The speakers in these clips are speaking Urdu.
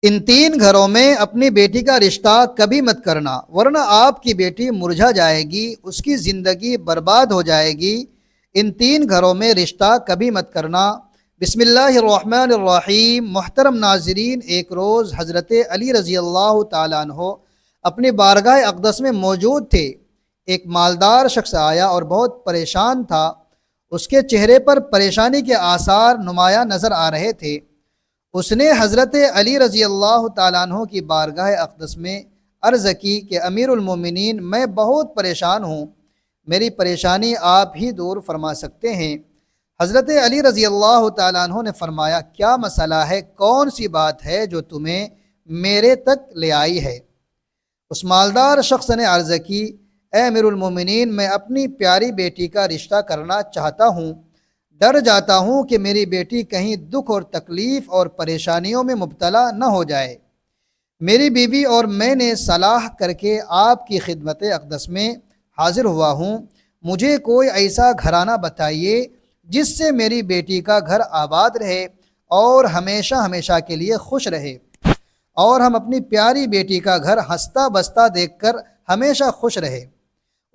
ان تین گھروں میں اپنی بیٹی کا رشتہ کبھی مت کرنا ورنہ آپ کی بیٹی مرجھا جائے گی، اس کی زندگی برباد ہو جائے گی۔ ان تین گھروں میں رشتہ کبھی مت کرنا۔ بسم اللہ الرحمن الرحیم۔ محترم ناظرین، ایک روز حضرت علی رضی اللہ تعالیٰ عنہ اپنی بارگاہ اقدس میں موجود تھے۔ ایک مالدار شخص آیا اور بہت پریشان تھا۔ اس کے چہرے پر پریشانی کے آثار نمایاں نظر آ رہے تھے۔ اس نے حضرت علی رضی اللہ تعالیٰ عنہ کی بارگاہ اقدس میں عرض کی کہ امیر المومنین، میں بہت پریشان ہوں، میری پریشانی آپ ہی دور فرما سکتے ہیں۔ حضرت علی رضی اللہ تعالیٰ عنہ نے فرمایا، کیا مسئلہ ہے، کون سی بات ہے جو تمہیں میرے تک لے آئی ہے؟ اس مالدار شخص نے عرض کی، اے امیر المومنین، میں اپنی پیاری بیٹی کا رشتہ کرنا چاہتا ہوں۔ ڈر جاتا ہوں کہ میری بیٹی کہیں دکھ اور تکلیف اور پریشانیوں میں مبتلا نہ ہو جائے۔ میری بیوی اور میں نے صلاح کر کے آپ کی خدمت اقدس میں حاضر ہوا ہوں۔ مجھے کوئی ایسا گھرانہ بتائیے جس سے میری بیٹی کا گھر آباد رہے اور ہمیشہ ہمیشہ کے لیے خوش رہے، اور ہم اپنی پیاری بیٹی کا گھر ہنستا بستا دیکھ کر ہمیشہ خوش رہے۔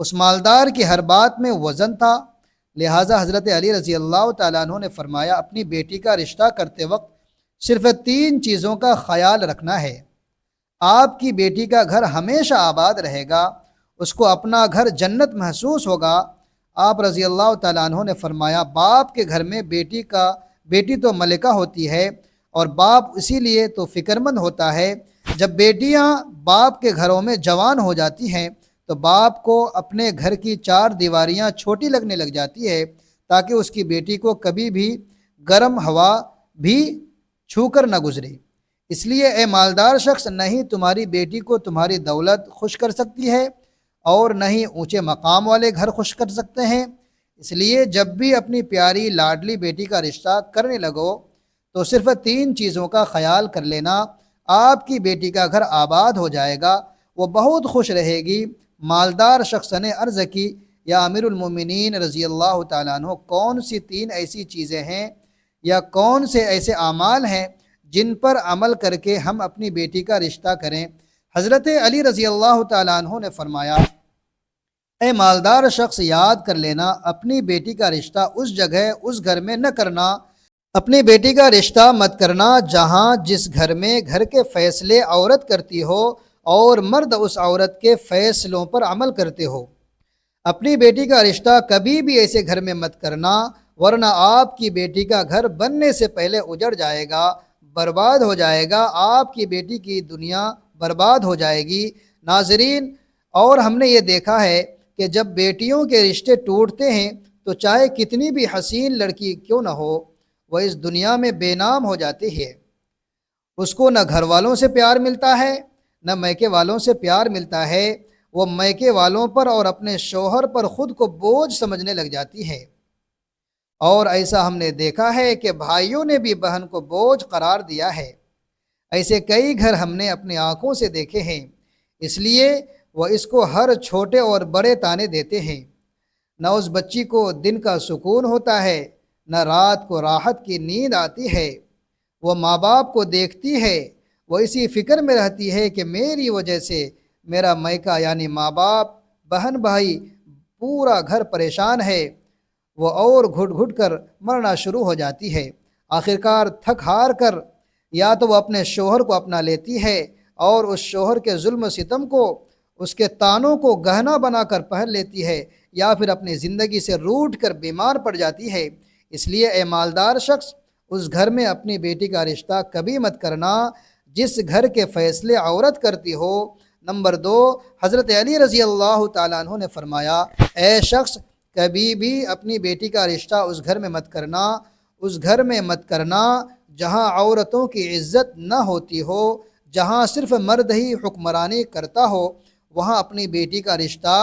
اس مالدار کی ہر بات میں وزن تھا، لہٰذا حضرت علی رضی اللہ تعالیٰ عنہ نے فرمایا، اپنی بیٹی کا رشتہ کرتے وقت صرف تین چیزوں کا خیال رکھنا ہے۔ آپ کی بیٹی کا گھر ہمیشہ آباد رہے گا، اس کو اپنا گھر جنت محسوس ہوگا۔ آپ رضی اللہ تعالیٰ عنہ نے فرمایا، باپ کے گھر میں بیٹی تو ملکہ ہوتی ہے، اور باپ اسی لیے تو فکر مند ہوتا ہے۔ جب بیٹیاں باپ کے گھروں میں جوان ہو جاتی ہیں تو باپ کو اپنے گھر کی چار دیواریاں چھوٹی لگنے لگ جاتی ہے، تاکہ اس کی بیٹی کو کبھی بھی گرم ہوا بھی چھو کر نہ گزرے۔ اس لیے اے مالدار شخص، نہ ہی تمہاری بیٹی کو تمہاری دولت خوش کر سکتی ہے اور نہ ہی اونچے مقام والے گھر خوش کر سکتے ہیں۔ اس لیے جب بھی اپنی پیاری لاڈلی بیٹی کا رشتہ کرنے لگو تو صرف تین چیزوں کا خیال کر لینا، آپ کی بیٹی کا گھر آباد ہو جائے گا، وہ بہت خوش رہے گی۔ مالدار شخص نے عرض کی، یا امیر المومنین رضی اللہ تعالیٰ عنہ، کون سی تین ایسی چیزیں ہیں یا کون سے ایسے اعمال ہیں جن پر عمل کر کے ہم اپنی بیٹی کا رشتہ کریں؟ حضرت علی رضی اللہ تعالیٰ عنہ نے فرمایا، اے مالدار شخص، یاد کر لینا، اپنی بیٹی کا رشتہ اس جگہ اس گھر میں نہ کرنا، اپنی بیٹی کا رشتہ مت کرنا جہاں جس گھر میں گھر کے فیصلے عورت کرتی ہو اور مرد اس عورت کے فیصلوں پر عمل کرتے ہو۔ اپنی بیٹی کا رشتہ کبھی بھی ایسے گھر میں مت کرنا، ورنہ آپ کی بیٹی کا گھر بننے سے پہلے اجڑ جائے گا، برباد ہو جائے گا، آپ کی بیٹی کی دنیا برباد ہو جائے گی۔ ناظرین، اور ہم نے یہ دیکھا ہے کہ جب بیٹیوں کے رشتے ٹوٹتے ہیں تو چاہے کتنی بھی حسین لڑکی کیوں نہ ہو، وہ اس دنیا میں بے نام ہو جاتی ہے۔ اس کو نہ گھر والوں سے پیار ملتا ہے، نہ میکے والوں سے پیار ملتا ہے، وہ میکے والوں پر اور اپنے شوہر پر خود کو بوجھ سمجھنے لگ جاتی ہے۔ اور ایسا ہم نے دیکھا ہے کہ بھائیوں نے بھی بہن کو بوجھ قرار دیا ہے۔ ایسے کئی گھر ہم نے اپنی آنکھوں سے دیکھے ہیں، اس لیے وہ اس کو ہر چھوٹے اور بڑے تانے دیتے ہیں۔ نہ اس بچی کو دن کا سکون ہوتا ہے، نہ رات کو راحت کی نیند آتی ہے۔ وہ ماں باپ کو دیکھتی ہے، وہ اسی فکر میں رہتی ہے کہ میری وجہ سے میرا میکا یعنی ماں باپ، بہن بھائی، پورا گھر پریشان ہے۔ وہ اور گھٹ گھٹ کر مرنا شروع ہو جاتی ہے۔ آخرکار تھک ہار کر یا تو وہ اپنے شوہر کو اپنا لیتی ہے اور اس شوہر کے ظلم و ستم کو، اس کے تانوں کو گہنا بنا کر پہن لیتی ہے، یا پھر اپنی زندگی سے روٹھ کر بیمار پڑ جاتی ہے۔ اس لیے اے مالدار شخص، اس گھر میں اپنی بیٹی کا رشتہ کبھی مت کرنا جس گھر کے فیصلے عورت کرتی ہو۔ نمبر 2، حضرت علی رضی اللہ تعالیٰ عنہ نے فرمایا، اے شخص، کبھی بھی اپنی بیٹی کا رشتہ اس گھر میں مت کرنا، اس گھر میں مت کرنا جہاں عورتوں کی عزت نہ ہوتی ہو، جہاں صرف مرد ہی حکمرانی کرتا ہو، وہاں اپنی بیٹی کا رشتہ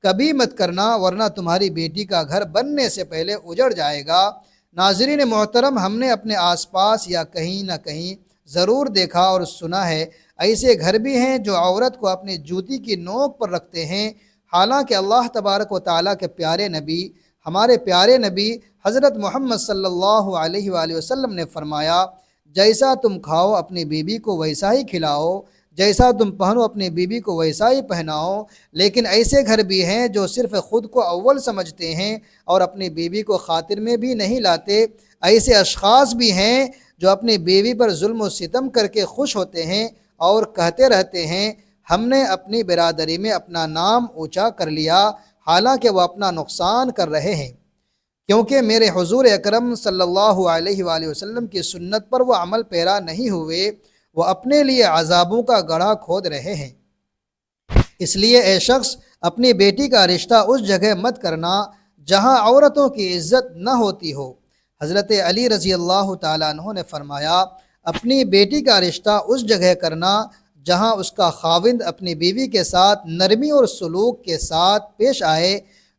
کبھی مت کرنا، ورنہ تمہاری بیٹی کا گھر بننے سے پہلے اجڑ جائے گا۔ ناظرین محترم، ہم نے اپنے آس پاس یا کہیں نہ کہیں ضرور دیکھا اور سنا ہے، ایسے گھر بھی ہیں جو عورت کو اپنی جوتی کی نوک پر رکھتے ہیں، حالانکہ اللہ تبارک و تعالیٰ کے پیارے نبی، ہمارے پیارے نبی حضرت محمد صلی اللہ علیہ وآلہ وسلم نے فرمایا، جیسا تم کھاؤ اپنی بیوی کو ویسا ہی کھلاؤ، جیسا تم پہنو اپنی بیوی کو ویسا ہی پہناؤ۔ لیکن ایسے گھر بھی ہیں جو صرف خود کو اول سمجھتے ہیں اور اپنی بیوی کو خاطر میں بھی نہیں لاتے۔ ایسے اشخاص بھی ہیں جو اپنی بیوی پر ظلم و ستم کر کے خوش ہوتے ہیں اور کہتے رہتے ہیں ہم نے اپنی برادری میں اپنا نام اونچا کر لیا، حالانکہ وہ اپنا نقصان کر رہے ہیں، کیونکہ میرے حضور اکرم صلی اللہ علیہ وآلہ وسلم کی سنت پر وہ عمل پیرا نہیں ہوئے، وہ اپنے لیے عذابوں کا گڑھا کھود رہے ہیں۔ اس لیے اے شخص اپنی بیٹی کا رشتہ اس جگہ مت کرنا جہاں عورتوں کی عزت نہ ہوتی ہو۔ حضرت علی رضی اللہ تعالیٰ عنہ نے فرمایا اپنی بیٹی کا رشتہ اس جگہ کرنا جہاں اس کا خاوند اپنی بیوی کے ساتھ نرمی اور سلوک کے ساتھ پیش آئے،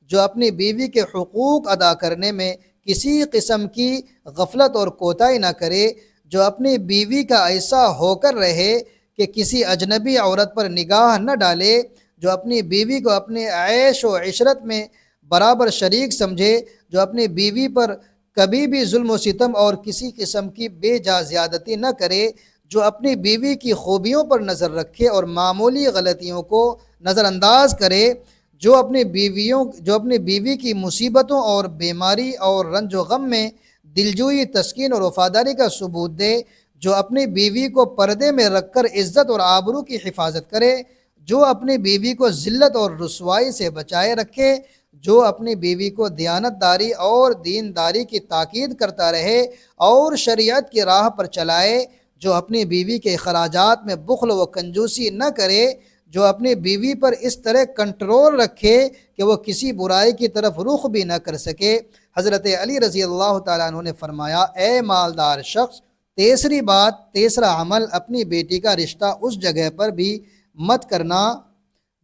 جو اپنی بیوی کے حقوق ادا کرنے میں کسی قسم کی غفلت اور کوتاہی نہ کرے، جو اپنی بیوی کا ایسا ہو کر رہے کہ کسی اجنبی عورت پر نگاہ نہ ڈالے، جو اپنی بیوی کو اپنے عیش و عشرت میں برابر شریک سمجھے، جو اپنی بیوی پر کبھی بھی ظلم و ستم اور کسی قسم کی بے جا زیادتی نہ کرے، جو اپنی بیوی کی خوبیوں پر نظر رکھے اور معمولی غلطیوں کو نظر انداز کرے، جو اپنی بیوی کی مصیبتوں اور بیماری اور رنج و غم میں دلجوئی، تسکین اور وفاداری کا ثبوت دے، جو اپنی بیوی کو پردے میں رکھ کر عزت اور آبرو کی حفاظت کرے، جو اپنی بیوی کو ذلت اور رسوائی سے بچائے رکھے، جو اپنی بیوی کو دیانت داری اور دینداری کی تاکید کرتا رہے اور شریعت کی راہ پر چلائے، جو اپنی بیوی کے اخراجات میں بخل و کنجوسی نہ کرے، جو اپنی بیوی پر اس طرح کنٹرول رکھے کہ وہ کسی برائی کی طرف رخ بھی نہ کر سکے۔ حضرت علی رضی اللہ تعالیٰ عنہ نے فرمایا اے مالدار شخص، تیسرا عمل اپنی بیٹی کا رشتہ اس جگہ پر بھی مت کرنا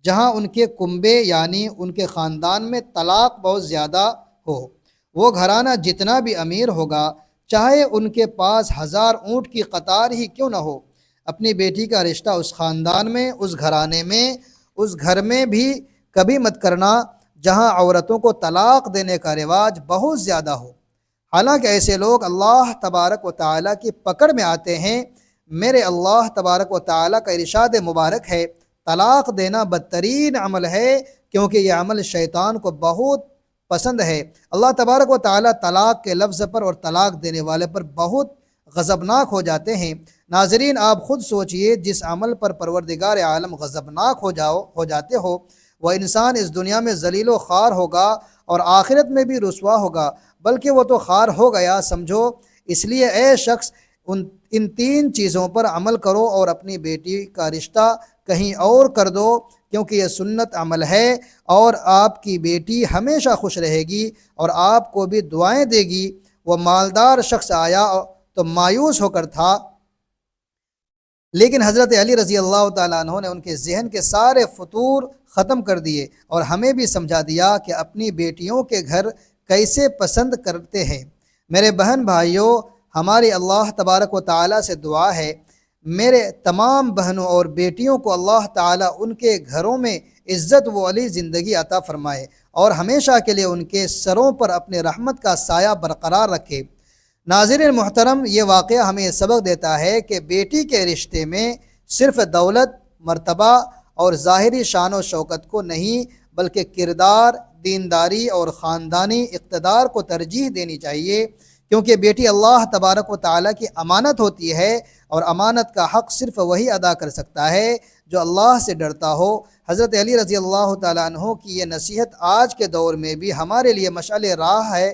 جہاں ان کے کنبے یعنی ان کے خاندان میں طلاق بہت زیادہ ہو۔ وہ گھرانہ جتنا بھی امیر ہوگا، چاہے ان کے پاس 1000 اونٹ کی قطار ہی کیوں نہ ہو، اپنی بیٹی کا رشتہ اس خاندان میں، اس گھرانے میں، اس گھر میں بھی کبھی مت کرنا جہاں عورتوں کو طلاق دینے کا رواج بہت زیادہ ہو۔ حالانکہ ایسے لوگ اللہ تبارک و تعالیٰ کی پکڑ میں آتے ہیں۔ میرے اللہ تبارک و تعالیٰ کا ارشاد مبارک ہے طلاق دینا بدترین عمل ہے، کیونکہ یہ عمل شیطان کو بہت پسند ہے۔ اللہ تبارک و تعالیٰ طلاق کے لفظ پر اور طلاق دینے والے پر بہت غضبناک ہو جاتے ہیں۔ ناظرین آپ خود سوچئے جس عمل پر پروردگار عالم غضبناک ہو جاتے ہو، وہ انسان اس دنیا میں ذلیل و خوار ہوگا اور آخرت میں بھی رسوا ہوگا، بلکہ وہ تو خوار ہو گیا سمجھو۔ اس لیے اے شخص ان 3 چیزوں پر عمل کرو اور اپنی بیٹی کا رشتہ کہیں اور کر دو، کیونکہ یہ سنت عمل ہے اور آپ کی بیٹی ہمیشہ خوش رہے گی اور آپ کو بھی دعائیں دے گی۔ وہ مالدار شخص آیا تو مایوس ہو کر تھا، لیکن حضرت علی رضی اللہ تعالیٰ عنہ نے ان کے ذہن کے سارے فطور ختم کر دیے اور ہمیں بھی سمجھا دیا کہ اپنی بیٹیوں کے گھر کیسے پسند کرتے ہیں۔ میرے بہن بھائیوں، ہماری اللہ تبارک و تعالیٰ سے دعا ہے میرے تمام بہنوں اور بیٹیوں کو اللہ تعالیٰ ان کے گھروں میں عزت و علی زندگی عطا فرمائے اور ہمیشہ کے لیے ان کے سروں پر اپنے رحمت کا سایہ برقرار رکھے۔ ناظرین محترم، یہ واقعہ ہمیں سبق دیتا ہے کہ بیٹی کے رشتے میں صرف دولت، مرتبہ اور ظاہری شان و شوکت کو نہیں، بلکہ کردار، دینداری اور خاندانی اقتدار کو ترجیح دینی چاہیے، کیونکہ بیٹی اللہ تبارک و تعالیٰ کی امانت ہوتی ہے اور امانت کا حق صرف وہی ادا کر سکتا ہے جو اللہ سے ڈرتا ہو۔ حضرت علی رضی اللہ تعالیٰ عنہ کی یہ نصیحت آج کے دور میں بھی ہمارے لیے مشعل راہ ہے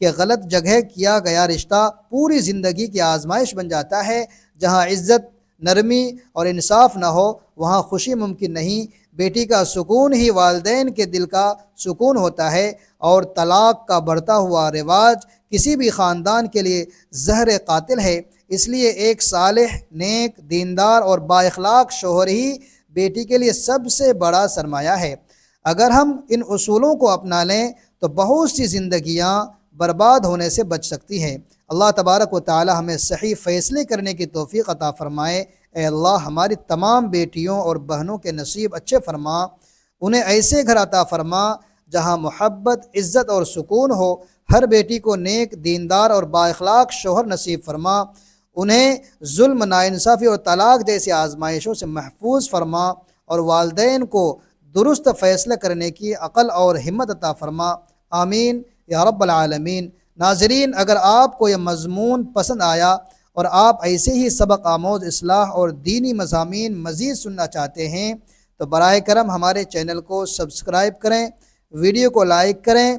کہ غلط جگہ کیا گیا رشتہ پوری زندگی کی آزمائش بن جاتا ہے۔ جہاں عزت، نرمی اور انصاف نہ ہو وہاں خوشی ممکن نہیں۔ بیٹی کا سکون ہی والدین کے دل کا سکون ہوتا ہے، اور طلاق کا بڑھتا ہوا رواج کسی بھی خاندان کے لیے زہر قاتل ہے۔ اس لیے ایک صالح، نیک، دیندار اور با اخلاق شوہر ہی بیٹی کے لیے سب سے بڑا سرمایہ ہے۔ اگر ہم ان اصولوں کو اپنا لیں تو بہت سی زندگیاں برباد ہونے سے بچ سکتی ہیں۔ اللہ تبارک و تعالی ہمیں صحیح فیصلے کرنے کی توفیق عطا فرمائے۔ اے اللہ ہماری تمام بیٹیوں اور بہنوں کے نصیب اچھے فرما، انہیں ایسے گھر عطا فرما جہاں محبت، عزت اور سکون ہو۔ ہر بیٹی کو نیک، دیندار اور با اخلاق شوہر نصیب فرما، انہیں ظلم، ناانصافی اور طلاق جیسی آزمائشوں سے محفوظ فرما، اور والدین کو درست فیصلہ کرنے کی عقل اور ہمت عطا فرما، آمین یا رب العالمین۔ ناظرین، اگر آپ کو یہ مضمون پسند آیا اور آپ ایسے ہی سبق آموز اصلاح اور دینی مضامین مزید سننا چاہتے ہیں تو براہ کرم ہمارے چینل کو سبسکرائب کریں، ویڈیو کو لائک کریں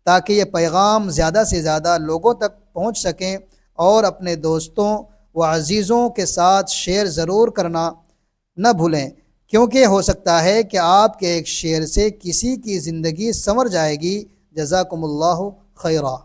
تاکہ یہ پیغام زیادہ سے زیادہ لوگوں تک پہنچ سکیں، اور اپنے دوستوں و عزیزوں کے ساتھ شیئر ضرور کرنا نہ بھولیں، کیونکہ ہو سکتا ہے کہ آپ کے ایک شیئر سے کسی کی زندگی سنور جائے گی۔ جزاکم اللہ خیرہ۔